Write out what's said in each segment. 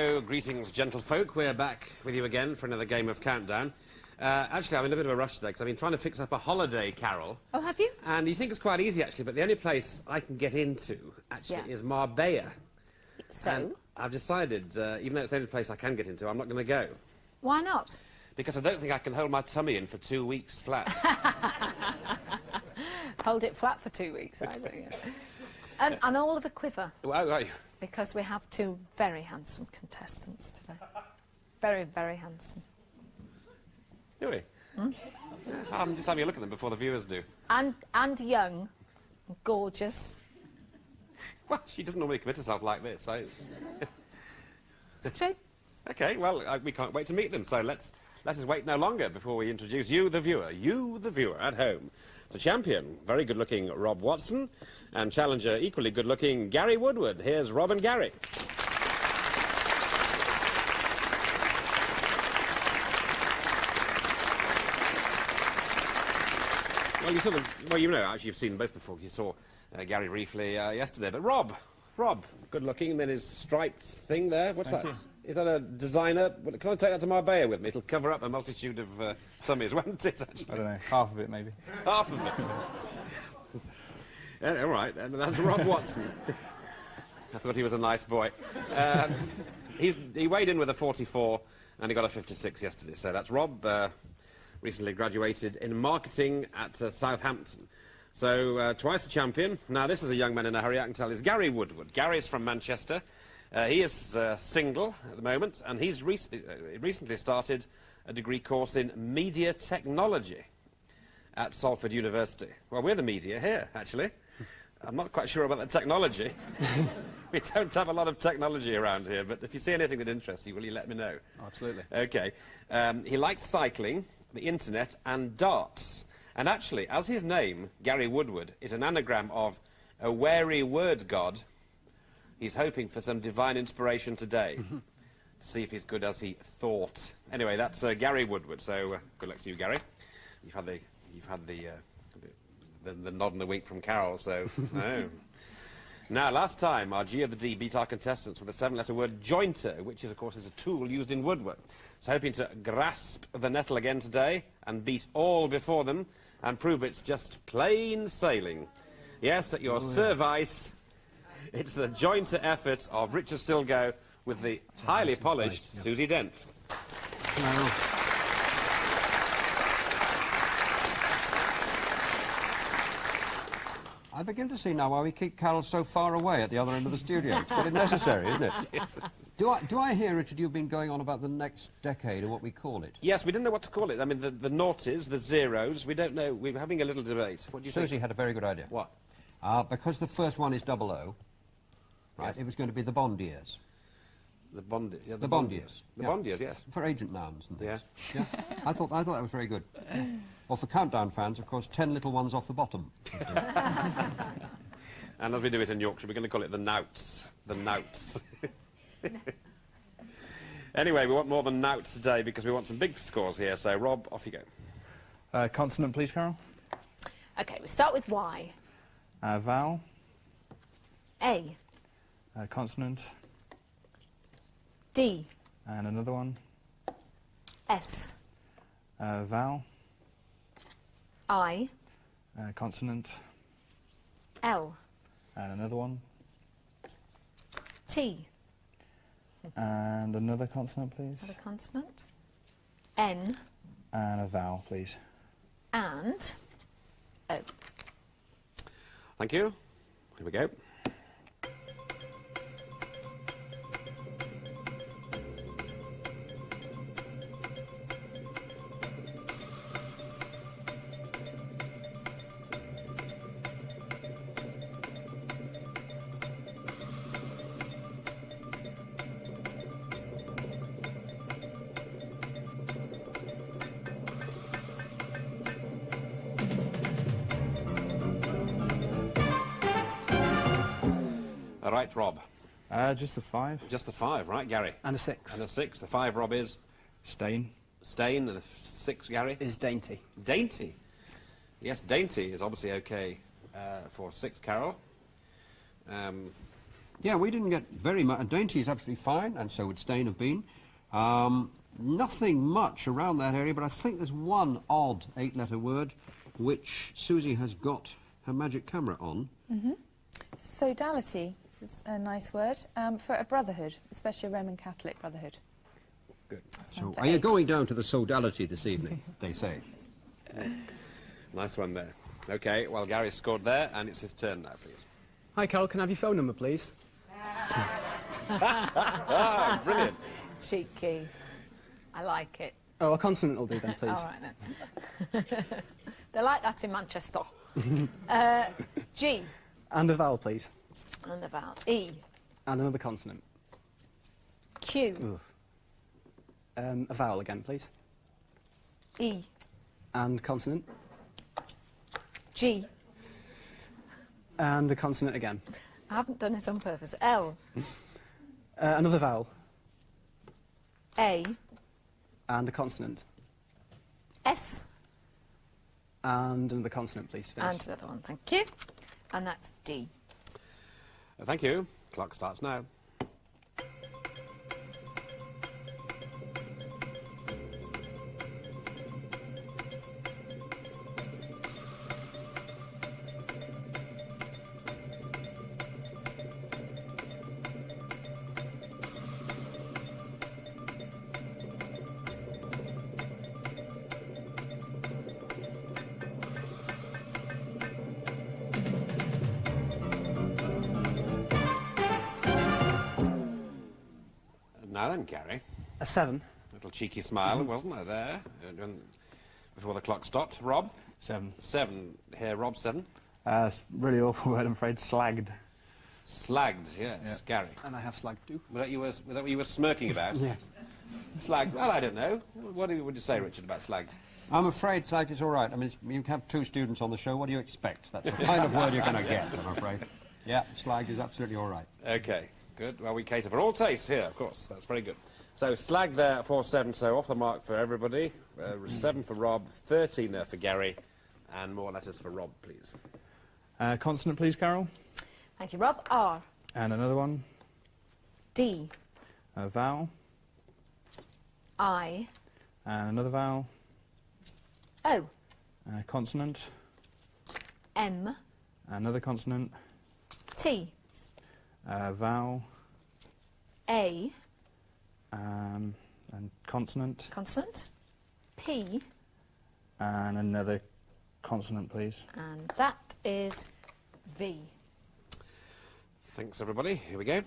Hello, greetings, gentlefolk. We're back with you again for another game of Countdown. Actually, I'm in a bit of a rush today because I've been trying to fix up a holiday carol. Oh, have you? And you think it's quite easy, actually, but the only place I can get into, actually, is Marbella. So? And I've decided, even though it's the only place I can get into, I'm not going to go. Why not? Because I don't think I can hold my tummy in for 2 weeks flat. Hold it flat for 2 weeks, I think. And I'm all of a quiver. Well, are you? Because we have two very handsome contestants today. Very, very handsome. Do we? Mm? I'm just having a look at them before the viewers do. And young, and gorgeous. Well, she doesn't normally commit herself like this, so... It's true. OK, well, we can't wait to meet them, so let us wait no longer before we introduce you, the viewer at home, to champion, very good-looking Rob Watson, and challenger, equally good-looking Gary Woodward. Here's Rob and Gary. Well, you know, actually, you've seen them both before. You saw Gary briefly yesterday, but Rob, good-looking, and then his striped thing there. What's that? Is that a designer? Well, can I take that to Marbella with me? It'll cover up a multitude of tummies, won't it, actually? I don't know, half of it, maybe. Half of it. All right, and that's Rob Watson. I thought he was a nice boy. He weighed in with a 44, and he got a 56 yesterday, so that's Rob, recently graduated in marketing at Southampton. So, twice a champion. Now, this is a young man in a hurry, I can tell, is Gary Woodward. Gary's from Manchester. He is single at the moment, and he's recently started a degree course in media technology at Salford University. Well, we're the media here, actually. I'm not quite sure about the technology. We don't have a lot of technology around here, but if you see anything that interests you, will you let me know? Oh, absolutely. OK. He likes cycling, the internet, and darts. And actually, as his name, Gary Woodward, is an anagram of a wary word god, he's hoping for some divine inspiration today to see if he's good as he thought. Anyway, that's Gary Woodward, so good luck to you, Gary. You've had the nod and the wink from Carol, so... Oh. Now, last time, our G of the D beat our contestants with a 7-letter word jointer, which, of course, is a tool used in woodwork. So hoping to grasp the nettle again today and beat all before them and prove it's just plain sailing. Yes, at your service, it's the jointer effort of Richard Stilgo with the highly polished Susie Dent. I begin to see now why we keep Carol so far away at the other end of the studio. It's pretty necessary, isn't it? Yes. Do I hear, Richard, you've been going on about the next decade, or what we call it? Yes, we didn't know what to call it. I mean, the noughties, the zeros, we don't know. We're having a little debate. What do you think? Susie had a very good idea. What? Because the first one is 00, right, Yes. It was going to be the Bond years. The Bond... Yeah, The Bond years. The Yeah. Bond years, yes. For agent nouns and things. Yeah. Yeah. I thought that was very good. Well, for Countdown fans, of course, 10 little ones off the bottom. And as we do it in Yorkshire, we're going to call it the nouts. The nouts. Anyway, we want more than nouts today because we want some big scores here. So, Rob, off you go. Consonant, please, Carol. OK, we'll start with Y. Vowel. A. Consonant. D. And another one. S. Vowel. I. Consonant. L. And another one. T. And another consonant, please. Another consonant. N. And a vowel, please. And O. Thank you. Here we go. All right, Rob. Just the 5. Just the 5, right, Gary? And a 6. And a 6. The 5, Rob, is? Stain. Stain. And the 6, Gary? Is dainty. Dainty. Yes, dainty is obviously OK for 6, Carol. Yeah, we didn't get very much. Dainty is absolutely fine, and so would Stain have been. Nothing much around that area, but I think there's one odd 8-letter word which Susie has got her magic camera on. Sodality is a nice word for a brotherhood, especially a Roman Catholic brotherhood. Good. That's So, number are you 8. going down to the Sodality this evening, they say? Nice one there. OK, well, Gary's scored there, and it's his turn now, please. Hi, Carol. Can I have your phone number, please? Ah, brilliant. Cheeky. I like it. Oh, a consonant will do then, please. All right, then. They're like that in Manchester. G. And a vowel, please. And the vowel. E. And another consonant. Q. A vowel again, please. E. And consonant. G. And a consonant again. I haven't done it on purpose. L. Another vowel. A. And a consonant. S. And another consonant, please. Finish. And another one, thank you. And that's D. Thank you. Clock starts now. Now then, Gary. A 7. Little cheeky smile, wasn't there, before the clock stopped. Rob? 7. 7. Here, Rob, 7. It's a really awful word, I'm afraid. Slagged. Slagged, yes. Gary? And I have slag too. Was that what you were smirking about? Yes. Slagged? Well, I don't know. What would you say, Richard, about slagged? I'm afraid slagged is all right. I mean, you have 2 students on the show. What do you expect? That's the kind of word you're going to get, I'm afraid. Yeah, slagged is absolutely all right. OK, good. Well, we cater for all tastes here, of course. That's very good. So, slagged there at 4-7, so off the mark for everybody. 7 for Rob, 13 there for Gary, and more letters for Rob, please. Consonant, please, Carol. Thank you, Rob. R. And another one. D. A vowel. I. And another vowel. O. Consonant. M. Another consonant. T. Vowel. A. And consonant. Consonant. P. And another consonant, please. And that is V. Thanks, everybody. Here we go.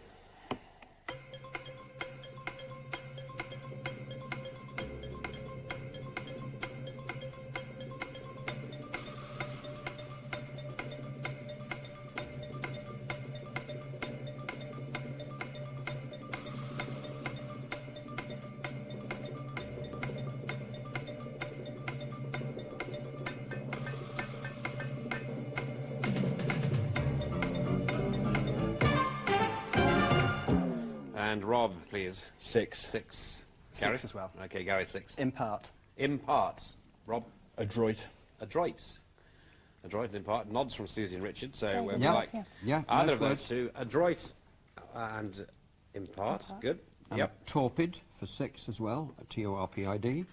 And Rob, please. 6. 6. Gary? 6 as well. OK, Gary, 6. Impart. Impart. Rob? Adroit. Adroit. Adroit and impart. Nods from Susie and Richard, so we Yeah. like Yeah, either nice of those words. two. Adroit and impart. Good. Yep. Torpid for 6 as well, T-O-R-P-I-D.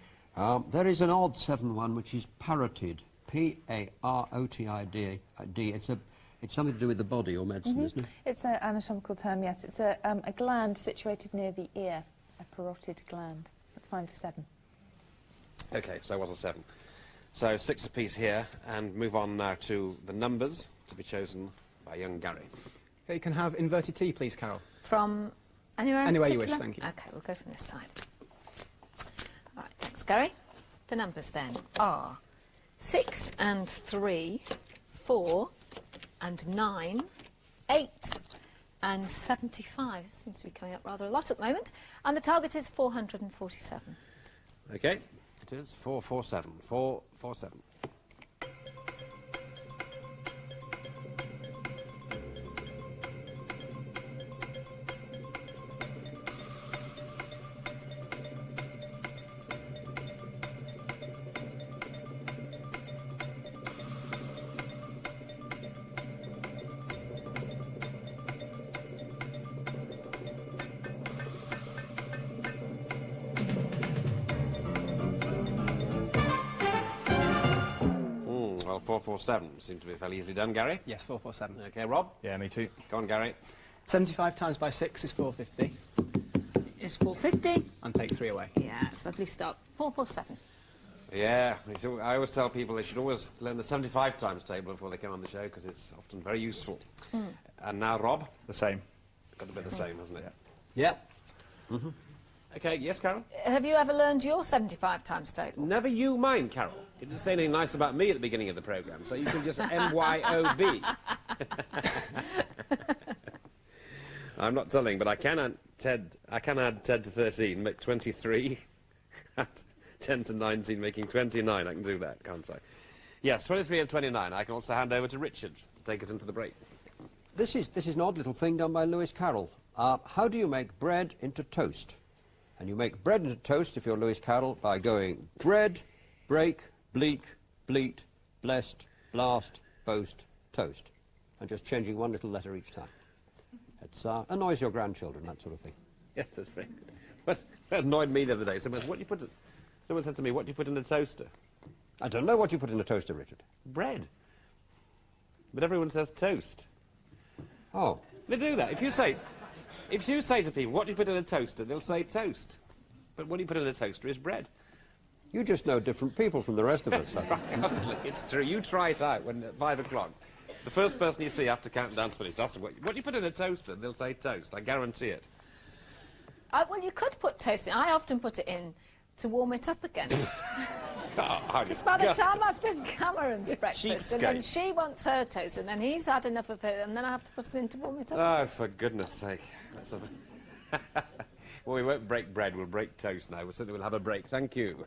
There is an odd 7-1 which is parotid, P-A-R-O-T-I-D. It's something to do with the body or medicine, isn't it? It's an anatomical term, yes. It's a gland situated near the ear, a parotid gland. That's fine for 7. OK, so it was a 7. So 6 apiece here, and move on now to the numbers to be chosen by young Gary. Okay, you can have inverted T, please, Carol. From anywhere in Anywhere you particular? wish, thank you. OK, we'll go from this side. All right, thanks, Gary. The numbers then are 6 and 3, 4 and 9, 8 and 75. Seems to be coming up rather a lot at the moment. And the target is 447. OK, it is 447. 447. Well, 447 seemed to be fairly easily done, Gary. Yes, 447. Okay, Rob? Yeah, me too. Go on, Gary. 75 times by 6 is 450. It's 450. And take 3 away. Yeah, it's a lovely start. 447. Yeah, I always tell people they should always learn the 75 times table before they come on the show, because it's often very useful. And now, Rob? The same. Got to be the same, hasn't it? Yeah. Okay, yes, Carol? Have you ever learned your 75 times table? Never you mind, Carol. You didn't say anything nice about me at the beginning of the programme, so you can just MYOB. I'm not telling, but I can add Ted to 13, make 23. Add 10 to 19, making 29. I can do that, can't I? Yes, 23 and 29. I can also hand over to Richard to take us into the break. This is an odd little thing done by Lewis Carroll. How do you make bread into toast? And you make bread into toast, if you're Lewis Carroll, by going bread, break, bleak, bleat, blessed, blast, boast, toast. And just changing one little letter each time. It annoys your grandchildren, that sort of thing. Yeah, that's very good. But that annoyed me the other day. Someone said to me, what do you put in a toaster? I don't know what you put in a toaster, Richard. Bread. But everyone says toast. Oh. They do that. If you say to people, what do you put in a toaster, they'll say toast. But what do you put in a toaster is bread. You just know different people from the rest of us. Right, honestly, it's true. You try it out when at 5 o'clock. The first person you see after counting down's finished, ask them, what do you put in a toaster? They'll say toast. I guarantee it. Well, you could put toast in. I often put it in to warm it up again. Because by the time I've done Cameron's breakfast, and then she wants her toast, and then he's had enough of it, and then I have to put it in to warm it up. Oh, for goodness sake. Well, we won't break bread, we'll break toast now. We'll have a break. Thank you.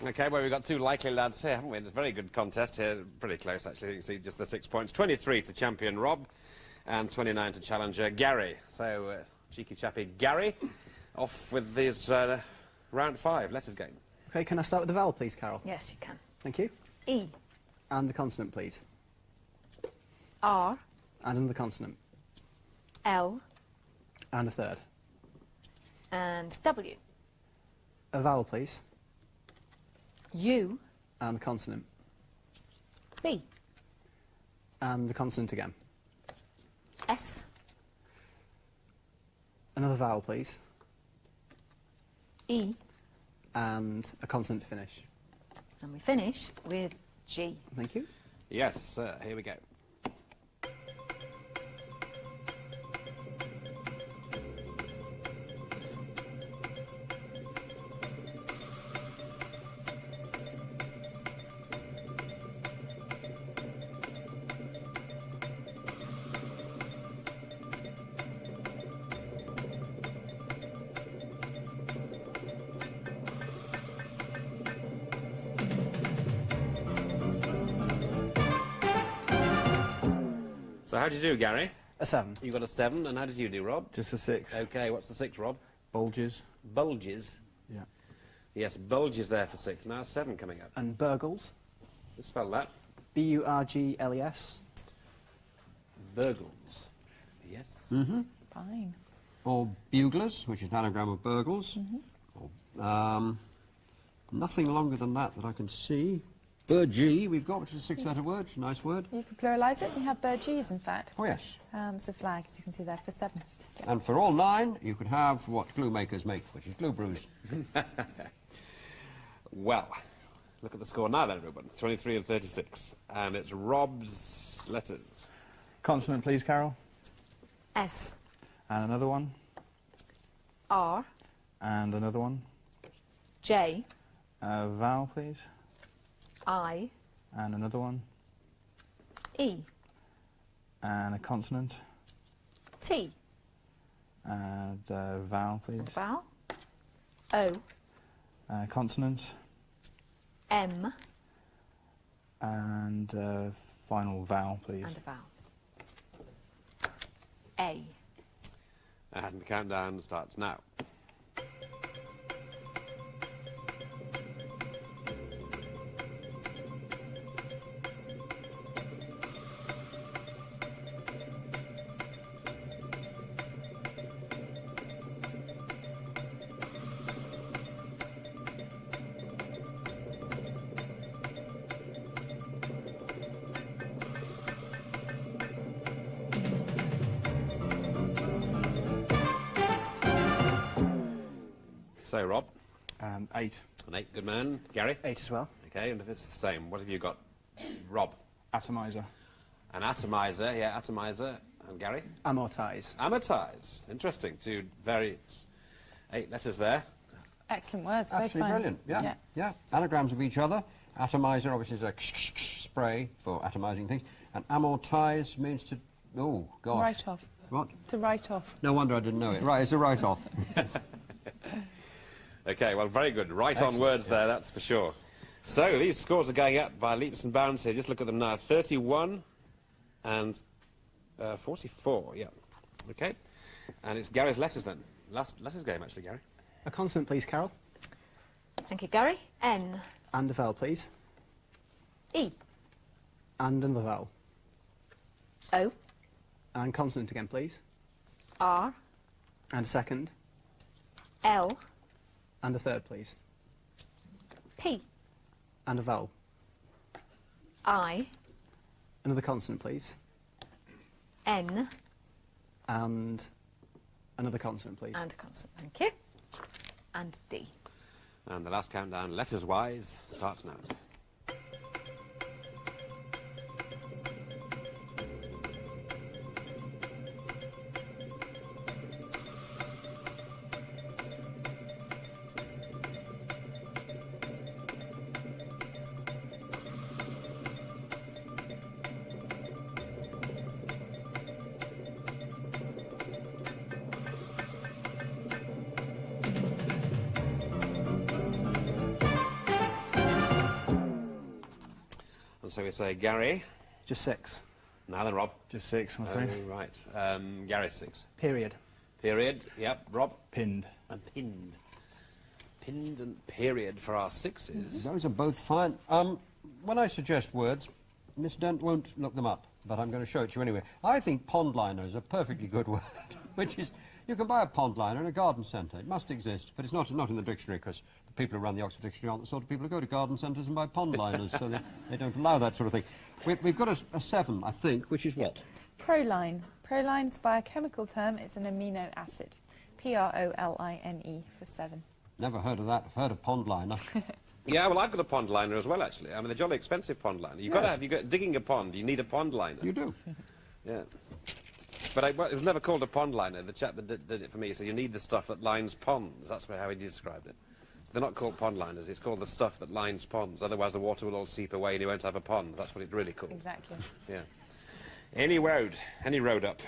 Okay, well, we've got two likely lads here, haven't we? It's a very good contest here. Pretty close, actually. You can see just the 6 points. 23 to champion Rob and 29 to challenger Gary. So, cheeky chappy Gary, off with his round 5 letters game. Okay, can I start with the vowel, please, Carol? Yes, you can. Thank you. E. And the consonant, please. R. And another consonant. L. And a third. And W. A vowel, please. U. And the consonant. B. And the consonant again. S. Another vowel, please. E. And a consonant to finish. And we finish with G. Thank you. Yes, here we go. So how did you do, Gary? A 7. You got a 7, and how did you do, Rob? Just a 6. Okay, what's the 6, Rob? Bulges. Bulges. Yeah. Yes, bulges there for 6. Now 7 coming up. And burgles. Let's spell that. B-U-R-G-L-E-S. Burgles. Yes. Fine. Or buglers, which is an anagram of burgles. Or, nothing longer than that I can see. Burgee, we've got, which is a 6-letter word, which is a nice word. You could pluralise it. You have burgees, in fact. Oh, yes. It's a flag, as you can see there, for 7. Yeah. And for all 9, you could have what glue makers make, which is glue brews. Well, look at the score now then, everyone. It's 23 and 36. And it's Rob's letters. Consonant, please, Carol. S. And another one. R. And another one. J. Vowel, please. I. And another one. E. And a consonant. T. And vowel, please. Vowel. O. Consonant. M. And final vowel, please. And a vowel. A. And the countdown starts now. So, Rob, 8. an 8, good man. Gary? 8 as well. Okay, and if it's the same, what have you got? Rob? Atomizer. An atomizer, yeah, atomizer. And Gary? Amortise. Amortise. Interesting. 2 very 8 letters there. Excellent words. Very Absolutely fine. brilliant. Yeah, yeah. Anagrams of each other. Atomizer obviously is a spray for atomizing things. And amortise means to... Oh, gosh. Write off. What? To write off. No wonder I didn't know it. Right, it's a write-off. Okay, well, very good. Right on words there, that's for sure. So, these scores are going up by leaps and bounds here. Just look at them now. 31 and 44, yeah. Okay. And it's Gary's letters then. Last letters game, actually, Gary. A consonant, please, Carol. Thank you, Gary. N. And a vowel, please. E. And another vowel. O. And consonant again, please. R. And a second. L. And a third, please. P. And a vowel. I. Another consonant, please. N. And another consonant, please. And a consonant. Thank you. And D. And the last countdown, letters-wise, starts now. And so we say Gary. Just 6. Now then, Rob. Just 6, I'm Oh, afraid. right. Gary's 6. Period. Period. Yep. Rob. Pinned. And pinned. Pinned and period for our 6s. Those are both fine. When I suggest words, Miss Dent won't look them up, but I'm going to show it to you anyway. I think pond liner is a perfectly good word, which is, you can buy a pond liner in a garden centre. It must exist, but it's not in the dictionary, because the people who run the Oxford Dictionary aren't the sort of people who go to garden centres and buy pond liners, so they don't allow that sort of thing. We've got a 7, I think, which is what? Proline. Proline's by a chemical term. It's an amino acid. Proline for 7. Never heard of that. I've heard of pond liner. Yeah, well, I've got a pond liner as well, actually. I mean, they're jolly expensive pond liner. You've got to have, you've got digging a pond, you need a pond liner. You do. Yeah. But it was never called a pond liner. The chap that did it for me said you need the stuff that lines ponds. That's how he described it. So they're not called pond liners. It's called the stuff that lines ponds. Otherwise, the water will all seep away and you won't have a pond. That's what it's really called. Exactly. Yeah. Any road up.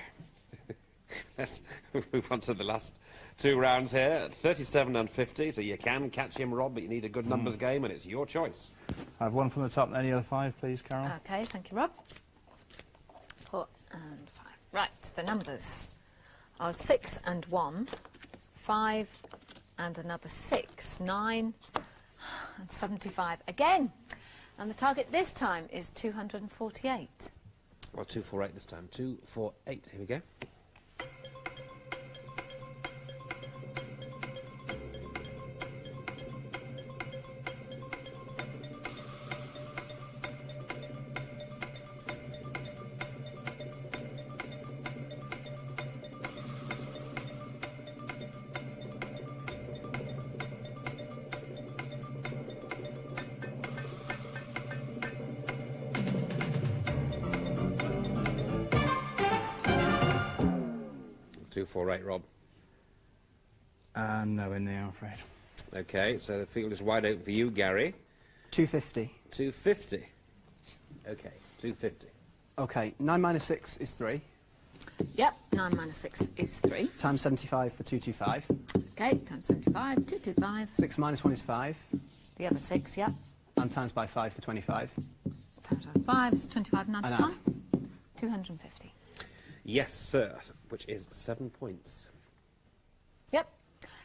Let's move on to the last 2 rounds here. 37 and 50, so you can catch him, Rob, but you need a good numbers game, and it's your choice. I have one from the top and any other 5, please, Carol. Okay, thank you, Rob. 4 and 5. Right, the numbers are 6 and 1, 5 and another 6, 9 and 75 again. And the target this time is 248. Well, 248 this time. 248. Here we go. .248, Rob. No in there, I'm afraid. Okay, so the field is wide open for you, Gary. 250. 250. Okay, 250. Okay, 9 minus 6 is 3. Yep, 9 minus 6 is 3. Times 75 for 225. Okay, times 75, 225. 6 minus 1 is 5. The other 6, yep. And times by 5 for 25. Times by 5 is 25 and And 90 Tom. 250. Yes, sir, which is 7 points. Yep.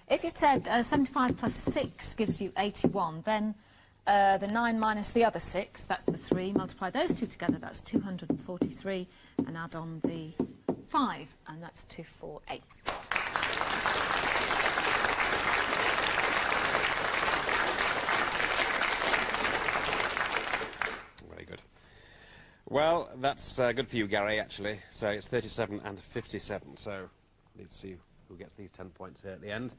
If you said 75 plus 6 gives you 81, then the 9 minus the other 6, that's the 3, multiply those two together, that's 243, and add on the 5, and that's 248. Very good. Well, that's good for you, Gary, actually. So it's 37 and 57, so let's see who gets these 10 points here at the end.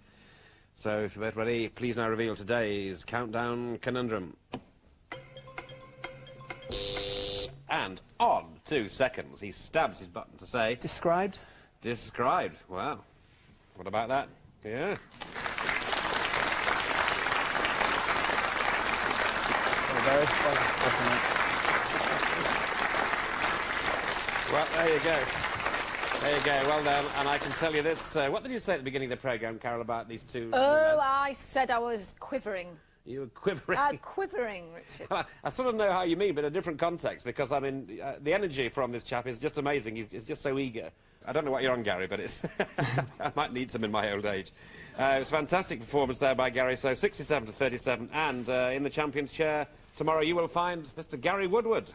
So if you're both ready, please now reveal today's countdown conundrum. And on 2 seconds, he stabs his button to say... Described? Described. Wow. What about that? Yeah. Well, there you go. There you go. Well done. And I can tell you this. What did you say at the beginning of the programme, Carol, about these two? Oh, I said I was quivering. You were quivering. Quivering, Richard. Well, I sort of know how you mean, but in a different context, because, I mean, the energy from this chap is just amazing. He's just so eager. I don't know what you're on, Gary, but it's... I might need some in my old age. It was a fantastic performance there by Gary, so 67 to 37, and in the champion's chair tomorrow you will find Mr. Gary Woodward.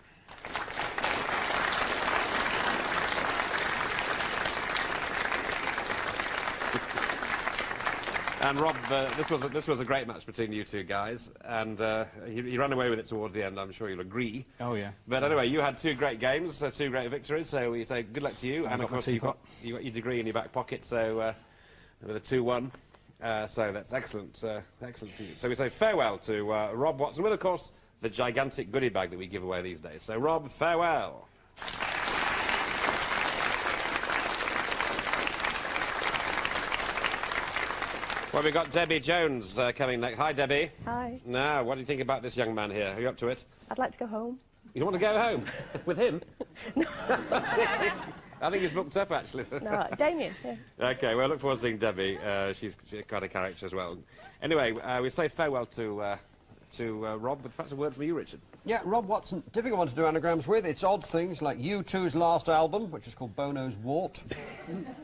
And Rob, this was a great match between you two guys, and he ran away with it towards the end. I'm sure you'll agree. Oh yeah. But anyway, you had 2 great games, 2 great victories. So we say good luck to you. And of course, you got your degree in your back pocket. So with a 2-1, so that's excellent, excellent for you. So we say farewell to Rob Watson with, of course, the gigantic goodie bag that we give away these days. So Rob, farewell. Well, we've got Debbie Jones coming next. Hi, Debbie. Hi. Now, what do you think about this young man here? Are you up to it? I'd like to go home. You want to go home? With him? I think he's booked up, actually. No, Damien. Yeah. OK, well, I look forward to seeing Debbie. She's quite a character as well. Anyway, we say farewell to Rob, with perhaps a word from you, Richard. Yeah, Rob Watson, difficult one to do anagrams with. It's odd things like U2's last album, which is called Bono's Wart.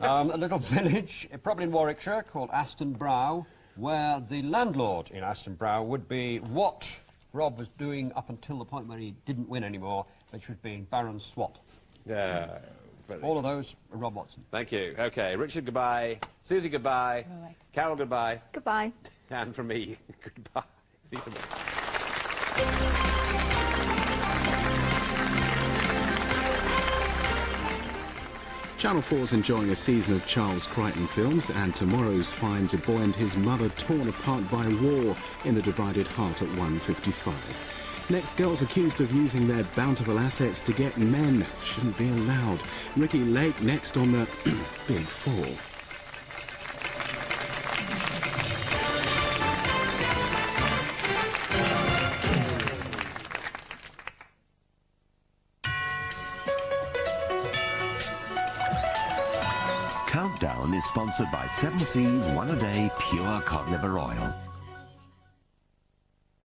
A little village, probably in Warwickshire, called Aston Brow, where the landlord in Aston Brow would be what Rob was doing up until the point where he didn't win anymore, which was being Baron Swat. Yeah. All of those are Rob Watson. Thank you. OK, Richard, goodbye. Susie, goodbye. Bye. Carol, goodbye. Goodbye. And from me, goodbye. See you tomorrow. Channel 4's enjoying a season of Charles Crichton films, and tomorrow's finds a boy and his mother torn apart by war in the divided heart at 1:55. Next, girls accused of using their bountiful assets to get men shouldn't be allowed. Ricky Lake next on the Big Four. Countdown is sponsored by 7 Seas 1 a Day Pure Cod Liver Oil.